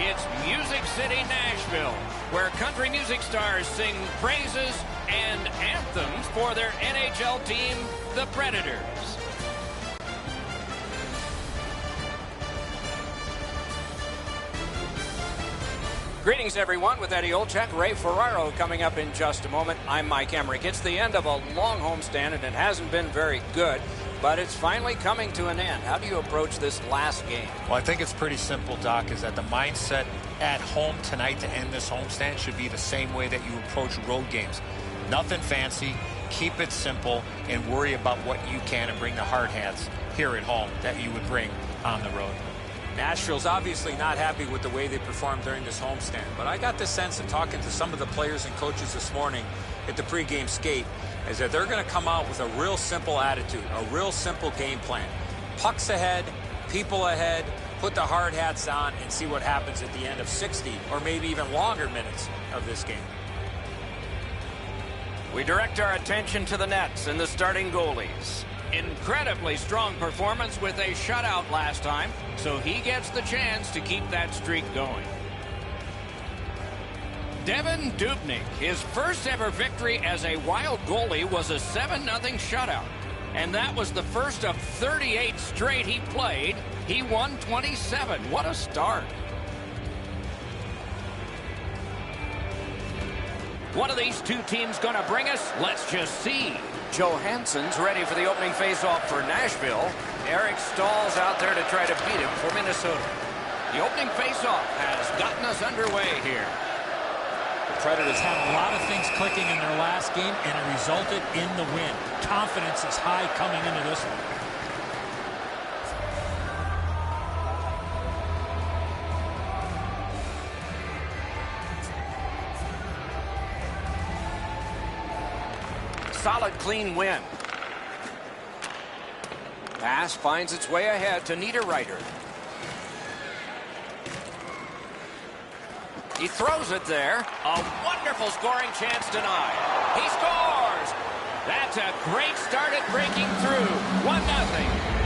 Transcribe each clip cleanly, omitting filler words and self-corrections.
It's Music City, Nashville, where country music stars sing praises and anthems for their NHL team, the Predators. Greetings, everyone, with Eddie Olczyk, Ray Ferraro coming up in just a moment. I'm Mike Emmerich. It's the end of a long homestand, and it hasn't been very good, but it's finally coming to an end. How do you approach this last game? Well, I think it's pretty simple, Doc, is that the mindset at home tonight to end this homestand should be the same way that you approach road games. Nothing fancy, keep it simple, and worry about what you can and bring the hard hats here at home that you would bring on the road. Nashville's obviously not happy with the way they performed during this homestand, but I got the sense of talking to some of the players and coaches this morning at the pregame skate is that they're going to come out with a real simple attitude, a real simple game plan. Pucks ahead, people ahead, put the hard hats on, and see what happens at the end of 60 or maybe even longer minutes of this game. We direct our attention to the nets and the starting goalies. Incredibly strong performance with a shutout last time, so he gets the chance to keep that streak going. Devin Dubnyk, his first ever victory as a Wild goalie was a 7-0 shutout. And that was the first of 38 straight he played. He won 27. What a start. What are these two teams going to bring us? Let's just see. Johansson's ready for the opening faceoff for Nashville. Eric Stahl's out there to try to beat him for Minnesota. The opening faceoff has gotten us underway here. The Predators had a lot of things clicking in their last game, and it resulted in the win. Confidence is high coming into this one. Solid, clean win. Pass finds its way ahead to Niederreiter. He throws it there. A wonderful scoring chance denied. He scores! That's a great start at breaking through. 1-0.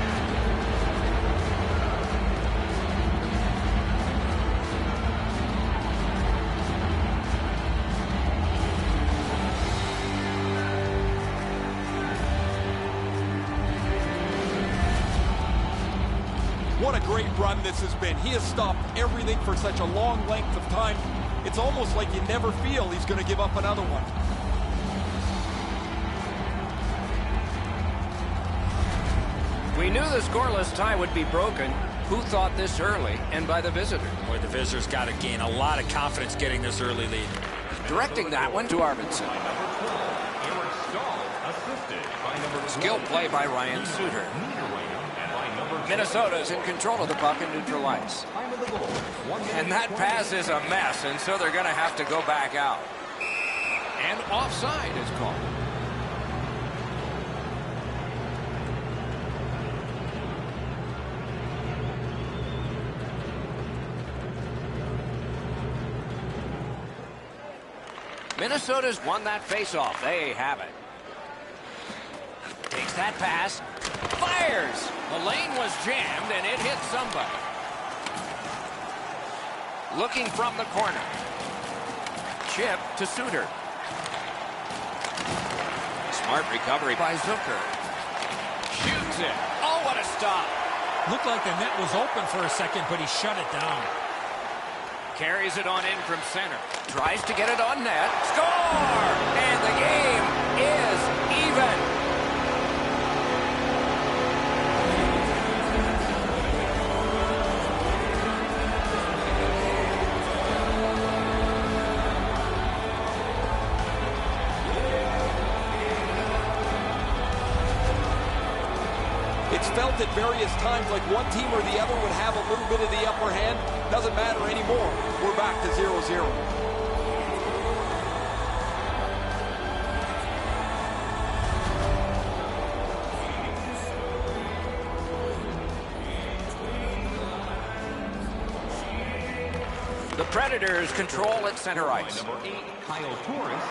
What a great run this has been. He has stopped everything for such a long length of time. It's almost like you never feel he's going to give up another one. We knew the scoreless tie would be broken. Who thought this early and by the visitor? Boy, the visitors got to gain a lot of confidence getting this early lead. Directing that one to Arvidsson. Skill play by Ryan Suter. Minnesota's in control of the puck in neutral ice. And that pass is a mess, and so they're going to have to go back out. And offside is called. Minnesota's won that faceoff. They have it. Takes that pass. Fires! The lane was jammed, and it hit somebody. Looking from the corner. Chip to Suter. Smart recovery by Zucker. Shoots it. Oh, what a stop. Looked like the net was open for a second, but he shut it down. Carries it on in from center. Tries to get it on net. Score! And the game is even. It's felt at various times like one team or the other would have a little bit of the upper hand. Doesn't matter anymore. We're back to 0-0. The Predators control at center ice. Number 8, Kyle Torres.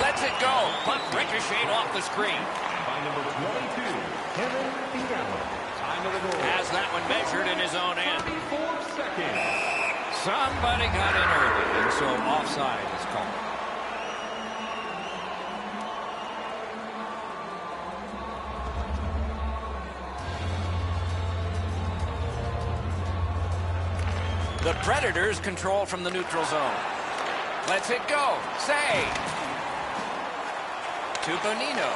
Lets it go. Puck ricocheted off the screen. By number 22, Kevin Fiala. Time of the goal. Has that one measured in his own end. 34 seconds. Somebody got in early, and so offside is called. The Predators control from the neutral zone. Lets it go. Save. To Bonino.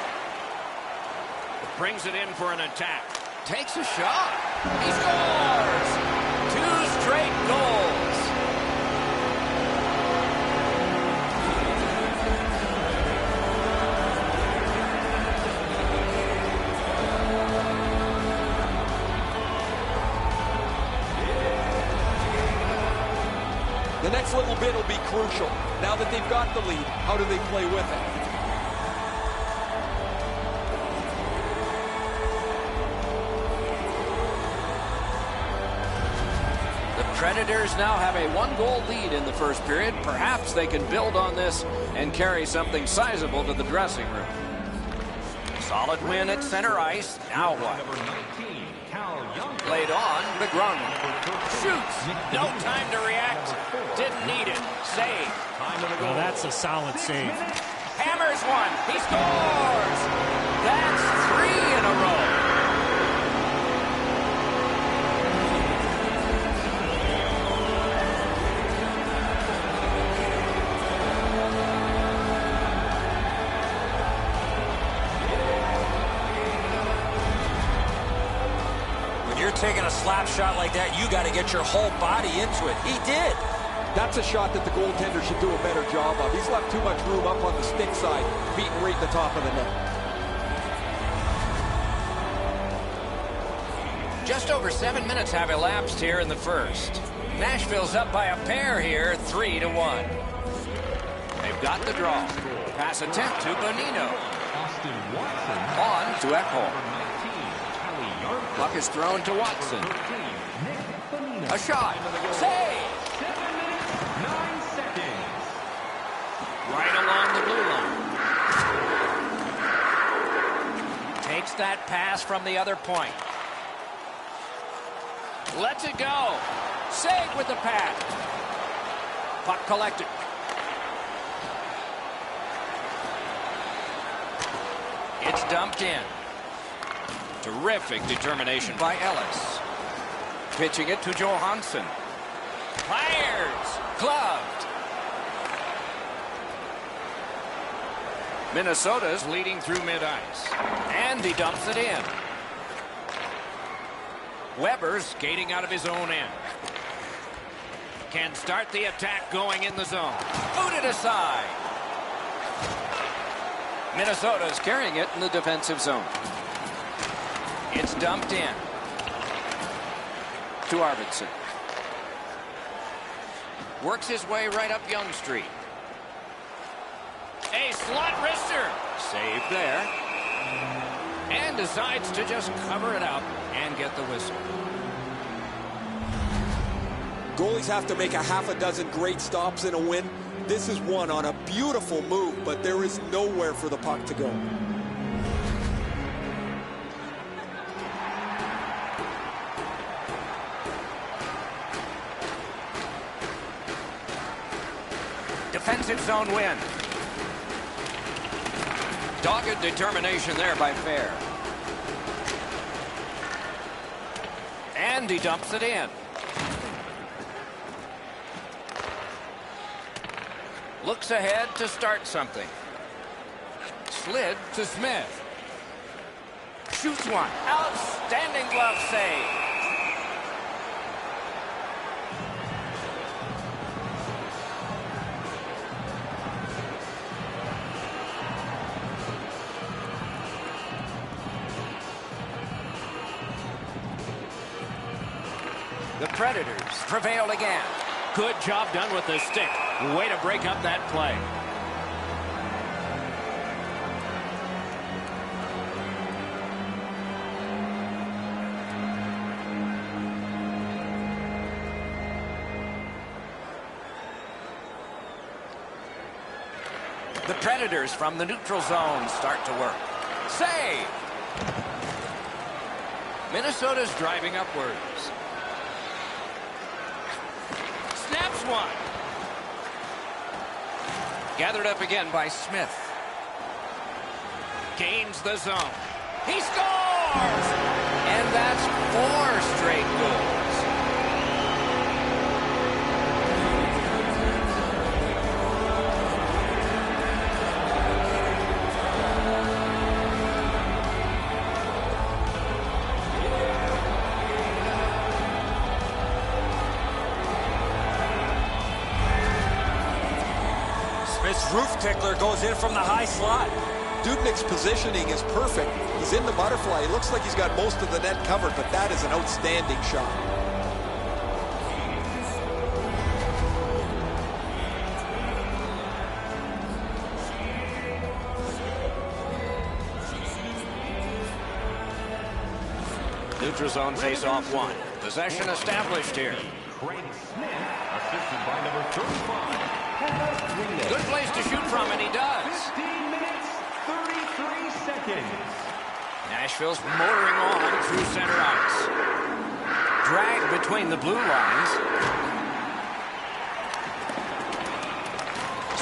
Brings it in for an attack. Takes a shot. He scores! 2 straight goals. The next little bit will be crucial. Now that they've got the lead, how do they play with it? Predators now have a 1-goal lead in the first period. Perhaps they can build on this and carry something sizable to the dressing room. Solid win at center ice. Now what? Played on. McGrone shoots. No time to react. Didn't need it. Save. Well, that's a solid save. Hammers one. He scores. That's 3 in a row. Taking a slap shot like that, you got to get your whole body into it. He did. That's a shot that the goaltender should do a better job of. He's left too much room up on the stick side, beating right in the top of the net. Just over 7 minutes have elapsed here in the first. Nashville's up by a pair here, 3-1. They've got the draw. Pass attempt to Bonino. On to Ekholm. Puck is thrown to Watson. A shot. Save. 9 seconds. Right along the blue line. Takes that pass from the other point. Lets it go. Save with the pad. Puck collected. It's dumped in. Terrific determination by Ellis. Pitching it to Johansson. Fires. Gloved. Minnesota's leading through mid-ice. And he dumps it in. Weber's skating out of his own end. Can start the attack going in the zone. Booted aside. Minnesota's carrying it in the defensive zone. It's dumped in to Arvidsson. Works his way right up Yonge Street. A slot wrister. Saved there. And decides to just cover it up and get the whistle. Goalies have to make a half a dozen great stops in a win. This is one on a beautiful move, but there is nowhere for the puck to go. Defensive zone win. Dogged determination there by Fair. And he dumps it in. Looks ahead to start something. Slid to Smith. Shoots one. Outstanding glove save. The Predators prevail again. Good job done with the stick. Way to break up that play. The Predators from the neutral zone start to work. Save! Minnesota's driving upwards. Snap! one. Gathered up again by Smith. Gains the zone. He scores! And that's 4 straight goals. Smith's roof tickler goes in from the high slot. Dubnik's positioning is perfect. He's in the butterfly. It looks like he's got most of the net covered, but that is an outstanding shot. Neutral zone face-off 1. Possession established here. Craig Smith, assisted by number 35. Good place to shoot from, and he does. 15 minutes, 33 seconds. Nashville's motoring on through center ice. Drag between the blue lines.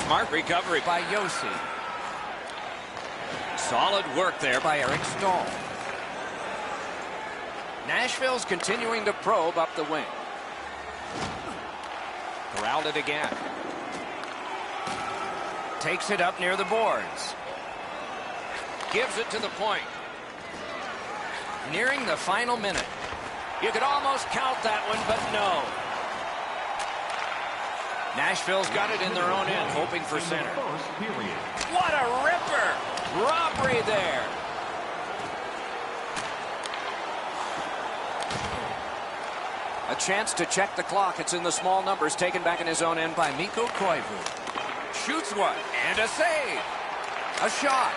Smart recovery by Yossi. Solid work there by Eric Stahl. Nashville's continuing to probe up the wing. Corralled it again. Takes it up near the boards. Gives it to the point. Nearing the final minute. You could almost count that one, but no. Nashville's got it in their own end, hoping for center. What a ripper! Robbery there. A chance to check the clock. It's in the small numbers, taken back in his own end by Mikko Koivu. Shoots one, and a save. A shot.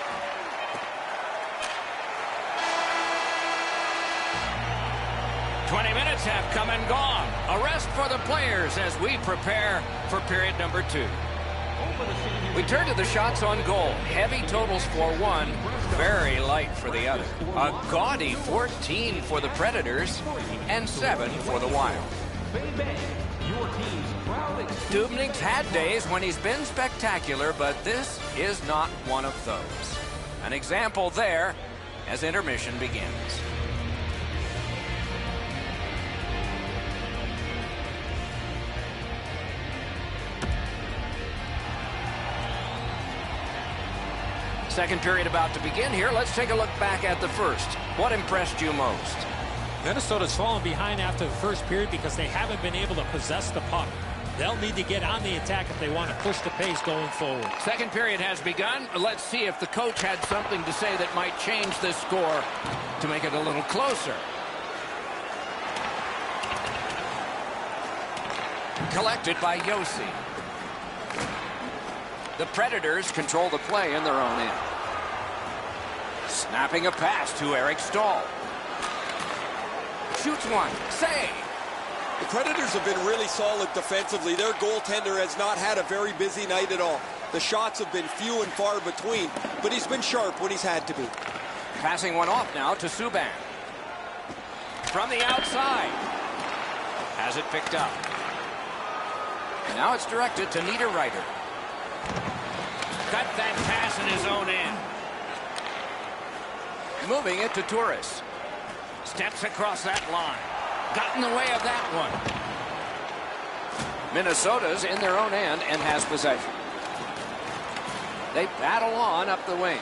Minutes have come and gone. A rest for the players as we prepare for period number 2. We turn to the shots on goal. Heavy totals for one, very light for the other. A gaudy 14 for the Predators and 7 for the Wild. Dubnik's had days when he's been spectacular, but this is not one of those. An example there as intermission begins. Second period about to begin here. Let's take a look back at the first. What impressed you most? Minnesota's fallen behind after the first period because they haven't been able to possess the puck. They'll need to get on the attack if they want to push the pace going forward. Second period has begun. Let's see if the coach had something to say that might change this score to make it a little closer. Collected by Yossi. The Predators control the play in their own end. Snapping a pass to Eric Stahl. Shoots one. Save. The Predators have been really solid defensively. Their goaltender has not had a very busy night at all. The shots have been few and far between, but he's been sharp when he's had to be. Passing one off now to Subban. From the outside. Has it picked up. Now it's directed to Niederreiter. Cut that pass in his own end. Moving it to Turris. Steps across that line. Got in the way of that one. Minnesota's in their own end and has possession. They battle on up the wing.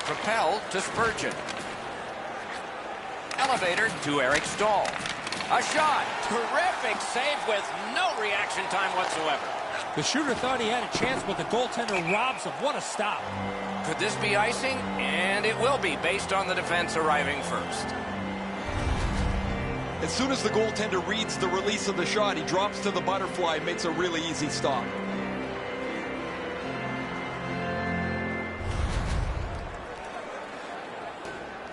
Propelled to Spurgeon. Elevator to Eric Stahl. A shot. Terrific save with no reaction time whatsoever. The shooter thought he had a chance, but the goaltender robs him. What a stop. Could this be icing? And it will be, based on the defense arriving first. As soon as the goaltender reads the release of the shot, he drops to the butterfly and makes a really easy stop.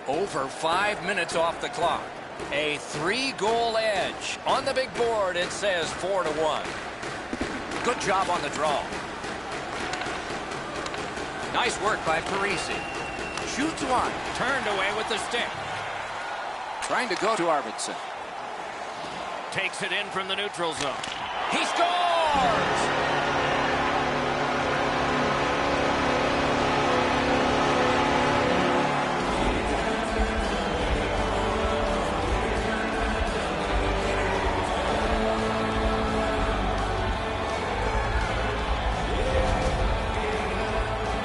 Over 5 minutes off the clock. A 3-goal edge. On the big board, it says 4-1. Good job on the draw. Nice work by Parisi. Shoots one. Turned away with the stick. Trying to go to Arvidsson. Takes it in from the neutral zone. He scores!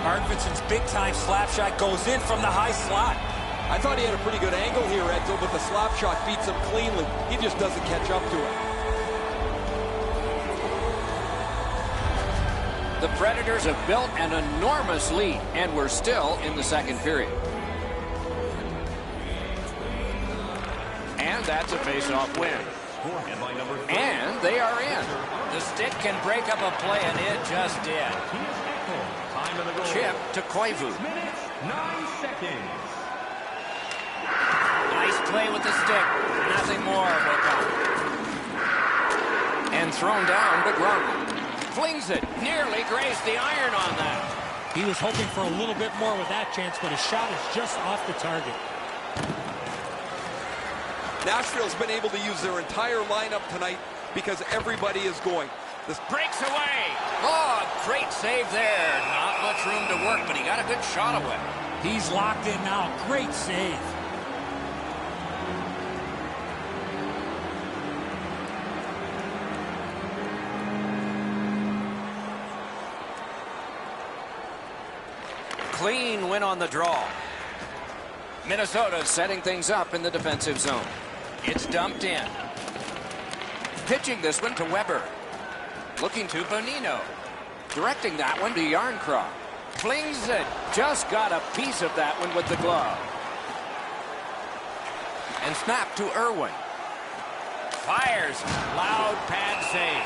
Arvidsson's big-time slap shot goes in from the high slot. I thought he had a pretty good angle here, Edzo, but the slap shot beats him cleanly. He just doesn't catch up to it. The Predators have built an enormous lead, and we're still in the second period. And that's a face-off win. And they are in. The stick can break up a play, and it just did. Chip to Koivu. 9 seconds. Nice play with the stick. Nothing more will come. And thrown down to Gronlund. Flings it. Nearly grazed the iron on that. He was hoping for a little bit more with that chance, but his shot is just off the target. Nashville's been able to use their entire lineup tonight because everybody is going. This breaks away. Oh, great save there. Not much room to work, but he got a good shot away. He's locked in now. Great save. Clean win on the draw. Minnesota setting things up in the defensive zone. It's dumped in. Pitching this one to Weber. Looking to Bonino. Directing that one to Yarncroft. Flings it. Just got a piece of that one with the glove. And snap to Irwin. Fires. Loud pad save.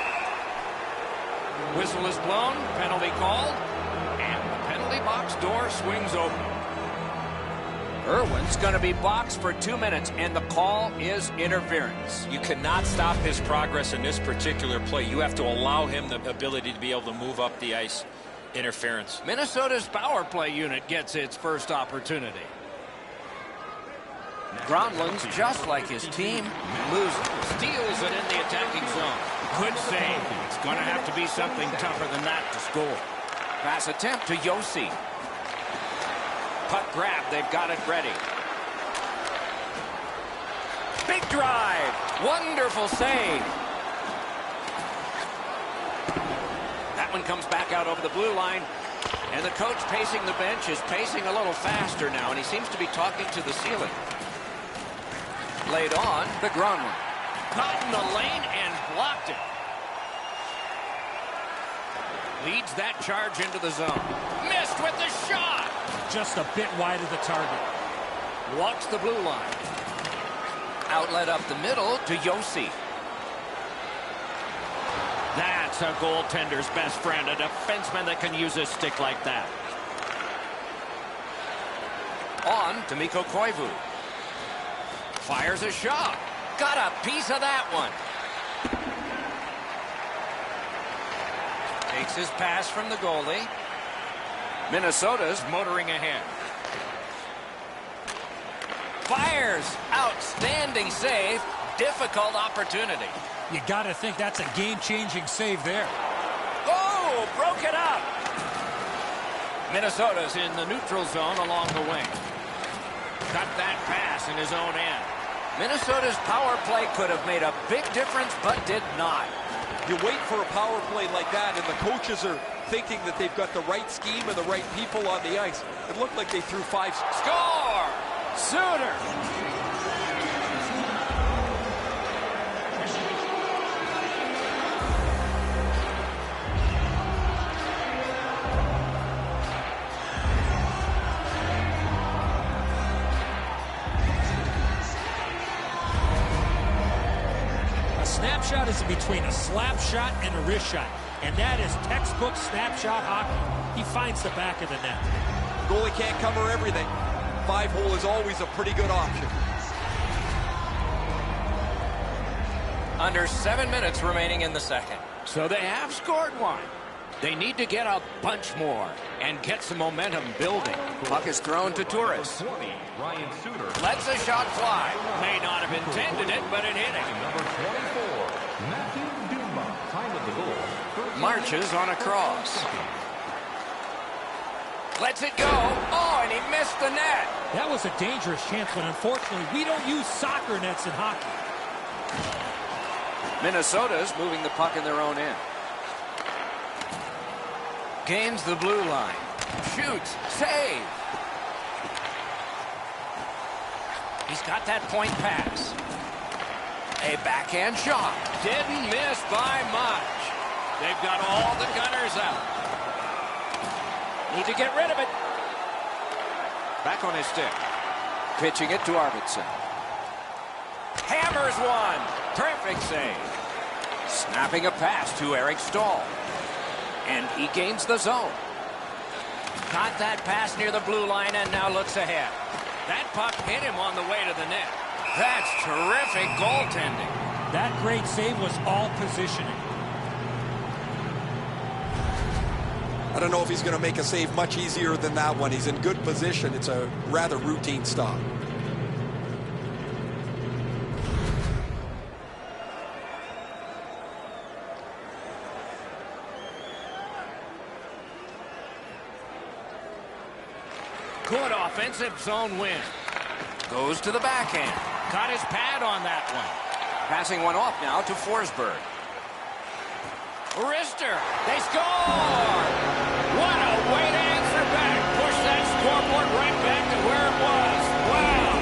Whistle is blown. Penalty called. And the penalty box door swings open. Irwin's going to be boxed for 2 minutes, and the call is interference. You cannot stop his progress in this particular play. You have to allow him the ability to be able to move up the ice. Interference. Minnesota's power play unit gets its first opportunity. Gronlund's just like his team. Loses. Steals it in the attacking zone. Good save. It's going to have to be something tougher than that to score. Pass attempt to Yossi. Puck grab. They've got it ready. Big drive. Wonderful save. That one comes back out over the blue line. And the coach pacing the bench is pacing a little faster now, and he seems to be talking to the ceiling. Laid on to Gronlund. Caught in the lane and blocked it. Leads that charge into the zone. Missed with the shot. Just a bit wide of the target. Walks the blue line. Outlet up the middle to Yossi. That's a goaltender's best friend, a defenseman that can use his stick like that. On to Mikko Koivu. Fires a shot. Got a piece of that one. Takes his pass from the goalie. Minnesota's motoring ahead. Fires. Outstanding save. Difficult opportunity. You got to think that's a game-changing save there. Oh, broke it up. Minnesota's in the neutral zone along the wing. Cut that pass in his own end. Minnesota's power play could have made a big difference, but did not. You wait for a power play like that, and the coaches are thinking that they've got the right scheme and the right people on the ice. It looked like they threw 5. Score! Suter! Snapshot is between a slap shot and a wrist shot, and that is textbook snapshot hockey. He finds the back of the net. Goalie can't cover everything. 5-hole is always a pretty good option. Under 7 minutes remaining in the second. So they have scored one. They need to get a bunch more and get some momentum building. Puck is thrown to Turris. Lets the shot fly. May not have intended it, but it hit him. Number 24, Matthew Dumba. marches on a cross. Lets it go. Oh, and he missed the net. That was a dangerous chance, but unfortunately, we don't use soccer nets in hockey. Minnesota's moving the puck in their own end. Gains the blue line. Shoots. Save. He's got that point pass. A backhand shot. Didn't miss by much. They've got all the gunners out. Need to get rid of it. Back on his stick. Pitching it to Arvidsson. Hammers one. Perfect save. Snapping a pass to Eric Stahl. And he gains the zone. Got that pass near the blue line and now looks ahead. That puck hit him on the way to the net. That's terrific goaltending. That great save was all positioning. I don't know if he's going to make a save much easier than that one. He's in good position. It's a rather routine stop. Good offensive zone win. Goes to the backhand. Got his pad on that one. Passing one off now to Forsberg. Wrister. They score! What a way to answer back. Push that scoreboard right back to where it was. Wow.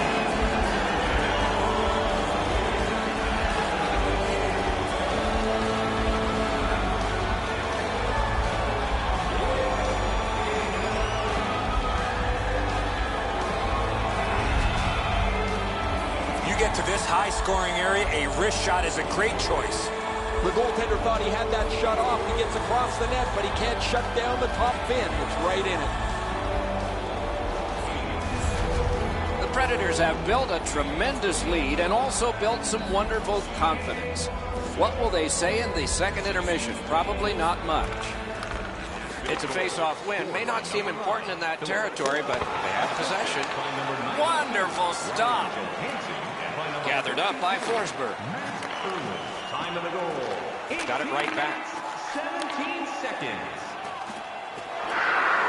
Get to this high-scoring area, a wrist shot is a great choice. The goaltender thought he had that shut off. He gets across the net, but he can't shut down the top fin. It's right in it. The Predators have built a tremendous lead and also built some wonderful confidence. What will they say in the second intermission? Probably not much. It's a face-off win. May not seem important in that territory, but they have possession. Wonderful stop. Gathered up by Forsberg. Time of the goal. Got it right back. 17 seconds.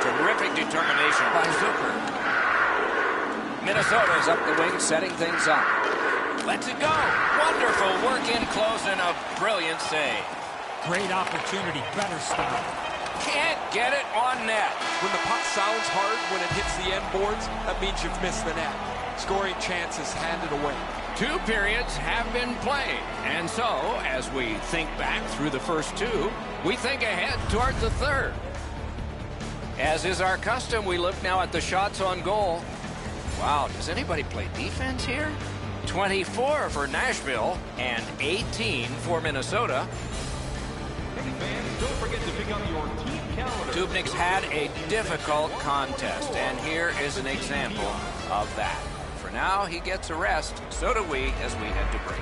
Terrific determination by Zucker. Minnesota's up the wing, setting things up. Lets it go. Wonderful work in close and a brilliant save. Great opportunity. Better stop. Can't get it on net. When the puck sounds hard when it hits the end boards, that means you've missed the net. Scoring chances handed away. 2 periods have been played. And so, as we think back through the first 2, we think ahead toward the third. As is our custom, we look now at the shots on goal. Wow, does anybody play defense here? 24 for Nashville and 18 for Minnesota. Hey fans, don't forget to pick up your team calendar. Dubnik's had a difficult contest, and here is an example of that. For now, he gets a rest. So do we as we head to break.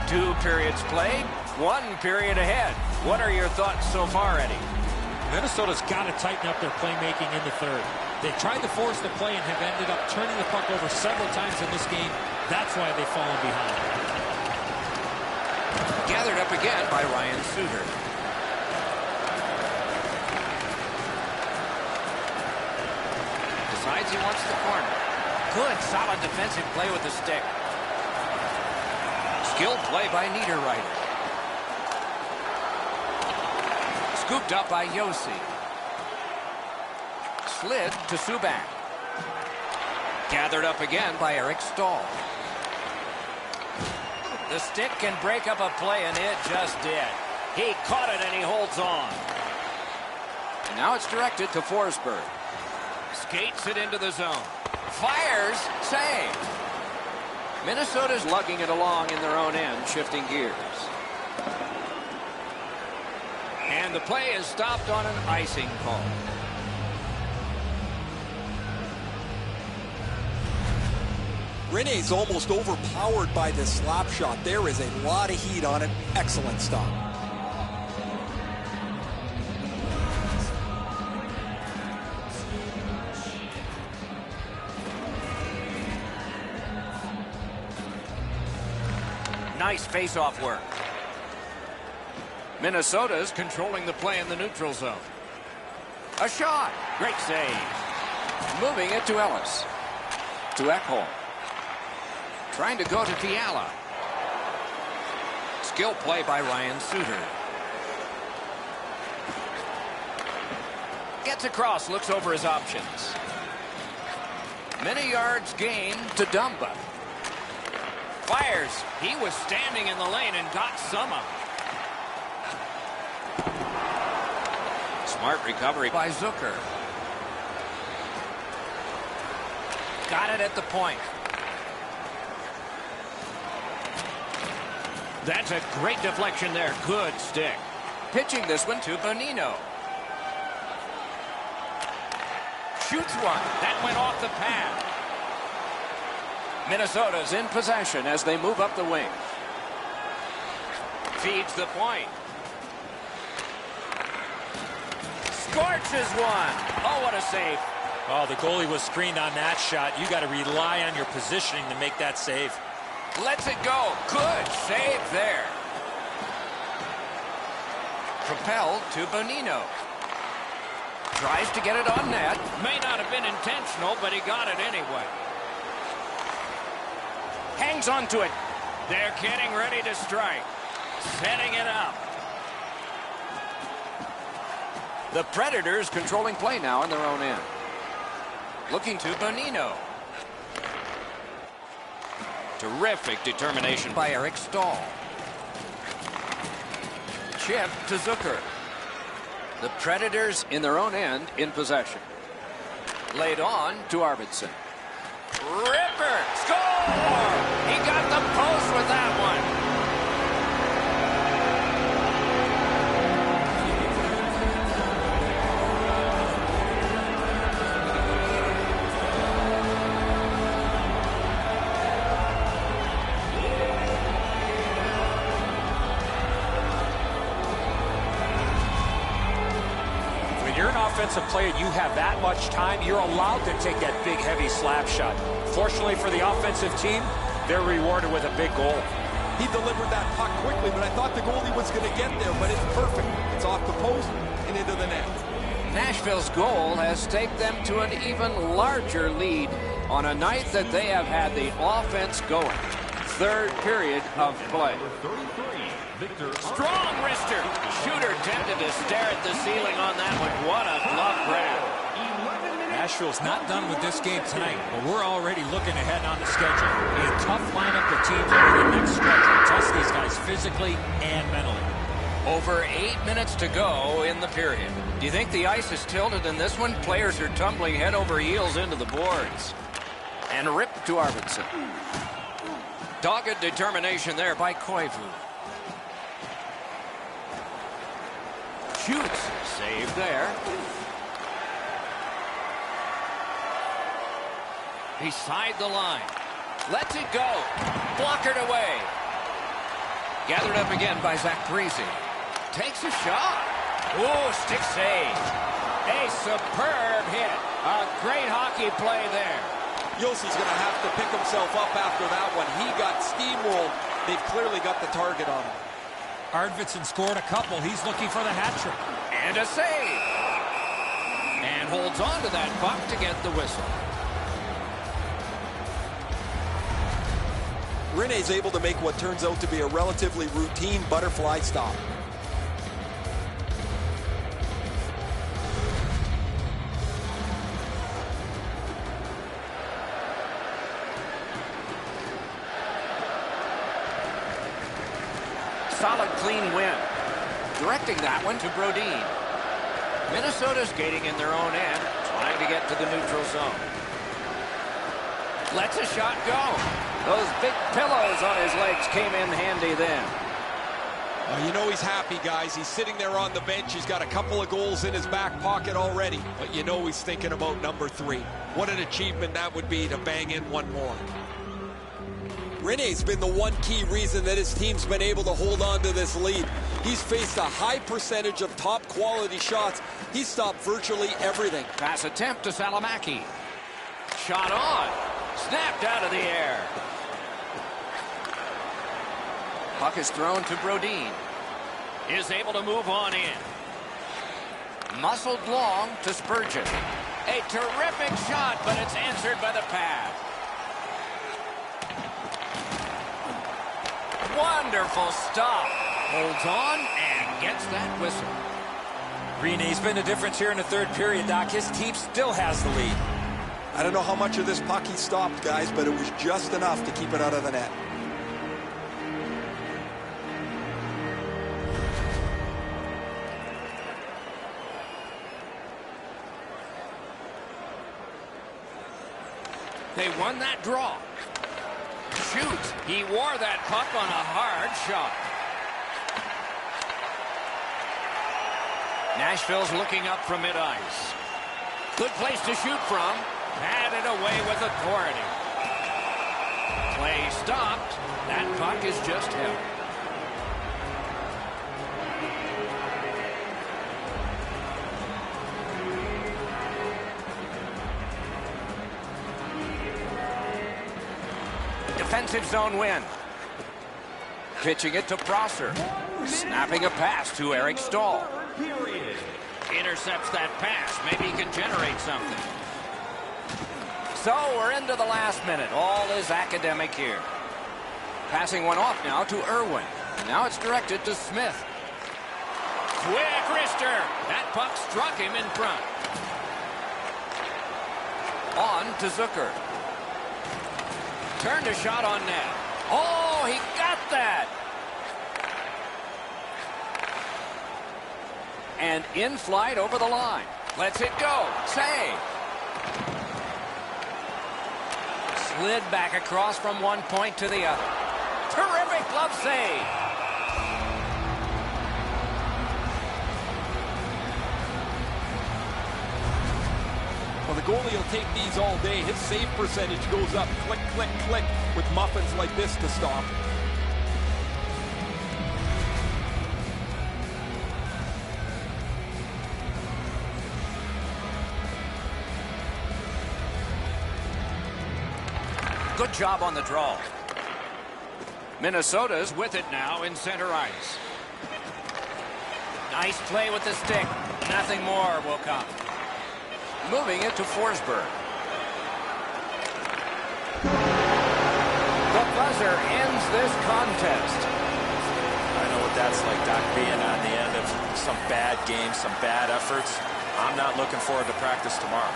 Two periods played, 1 period ahead. What are your thoughts so far, Eddie? Minnesota's got to tighten up their playmaking in the third. They tried to force the play and have ended up turning the puck over several times in this game. That's why they've fallen behind. Gathered up again by Ryan Suter. Decides he wants the corner. Good, solid defensive play with the stick. Skilled play by Niederreiter. Scooped up by Yossi. Slid to Subban. Gathered up again by Eric Stahl. The stick can break up a play, and it just did. He caught it, and he holds on. And now it's directed to Forsberg. Skates it into the zone. Fires. Save. Minnesota's lugging it along in their own end, shifting gears. And the play is stopped on an icing call. Rene's almost overpowered by this slap shot. There is a lot of heat on it. Excellent stop. Nice face-off work. Minnesota's controlling the play in the neutral zone. A shot. Great save. Moving it to Ellis. To Ekholm. Trying to go to Fiala. Skill play by Ryan Suter. Gets across, looks over his options. Many yards gained to Dumba. Fires. He was standing in the lane and got some of it. Smart recovery by Zucker. Got it at the point. That's a great deflection there. Good stick. Pitching this one to Bonino. Shoots one. That went off the pad. Minnesota's in possession as they move up the wing. Feeds the point. Scorches one. Oh, what a save. Oh, the goalie was screened on that shot. You got to rely on your positioning to make that save. Lets it go. Good save there. Propelled to Bonino. Tries to get it on net. May not have been intentional, but he got it anyway. Hangs on to it. They're getting ready to strike. Setting it up. The Predators controlling play now in their own end. Looking to Bonino. Terrific determination by Eric Stahl. Chip to Zucker. The Predators in their own end in possession. Laid on to Arvidsson. Ripper! Score! He got the post with that one. Offensive player, you have that much time, you're allowed to take that big, heavy slap shot. Fortunately for the offensive team, they're rewarded with a big goal. He delivered that puck quickly, but I thought the goalie was going to get there, but it's perfect. It's off the post and into the net. Nashville's goal has taken them to an even larger lead on a night that they have had the offense going. Third period of play. Strong wrister. Shooter tempted to stare at the ceiling on that one. What a glove grab. Nashville's not done with this game tonight, but we're already looking ahead on the schedule. A tough lineup of teams over the next stretch to test these guys physically and mentally. Over 8 minutes to go in the period. Do you think the ice is tilted in this one? Players are tumbling head over heels into the boards. And ripped to Arvidsson. Dogged determination there by Koivu. Shoots. Save there. Beside the line. Lets it go. Blockered away. Gathered up again by Zach Parise. Takes a shot. Oh, stick save. A superb hit. A great hockey play there. Yossi's going to have to pick himself up after that one. He got steamrolled. They've clearly got the target on him. Arvidsson scored a couple. He's looking for the hat trick. And a save. And holds on to that puck to get the whistle. Rene's able to make what turns out to be a relatively routine butterfly stop. Solid, clean win. Directing that one to Brodin. Minnesota's skating in their own end, trying to get to the neutral zone. Lets a shot go. Those big pillows on his legs came in handy then. You know he's happy, guys. He's sitting there on the bench. He's got a couple of goals in his back pocket already. But you know he's thinking about number 3. What an achievement that would be to bang in one more. Rene's been the one key reason that his team's been able to hold on to this lead. He's faced a high percentage of top quality shots. He's stopped virtually everything. Pass attempt to Salamaki. Shot on. Snapped out of the air. Puck is thrown to Brodin. Is able to move on in. Muscled long to Spurgeon. A terrific shot, but it's answered by the pad. Wonderful stop. Holds on and gets that whistle. Rene's been the difference here in the third period, Doc. His team still has the lead. I don't know how much of this puck he stopped, guys, but it was just enough to keep it out of the net. They won that draw. Shoot. He wore that puck on a hard shot. Nashville's looking up from mid-ice. Good place to shoot from. Had it away with authority. Play stopped. That puck is just held. Defensive zone win. Pitching it to Prosser. Snapping a pass to Eric Stahl. Intercepts that pass. Maybe he can generate something. So we're into the last minute. All is academic here. Passing one off now to Irwin. Now it's directed to Smith. Quick wrister. That puck struck him in front. On to Zucker. Turned a shot on net. Oh, he got that. And in flight over the line. Lets it go. Save. Slid back across from one point to the other. Terrific glove save. Well, the goalie will take these all day. His save percentage goes up. Click, click, click with muffins like this to stop. Good job on the draw. Minnesota's with it now in center ice. Nice play with the stick. Nothing more will come. Moving it to Forsberg. The buzzer ends this contest. I know what that's like, Doc, being on the end of some bad games, some bad efforts. I'm not looking forward to practice tomorrow.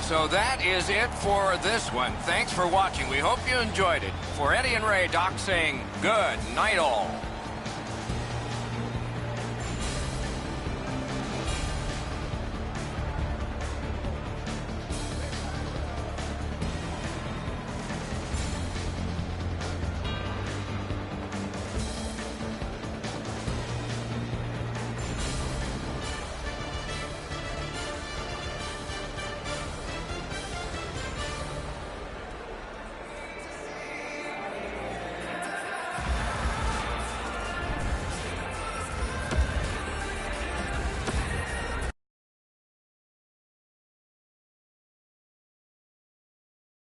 So that is it for this one. Thanks for watching. We hope you enjoyed it. For Eddie and Ray, Doc saying good night all.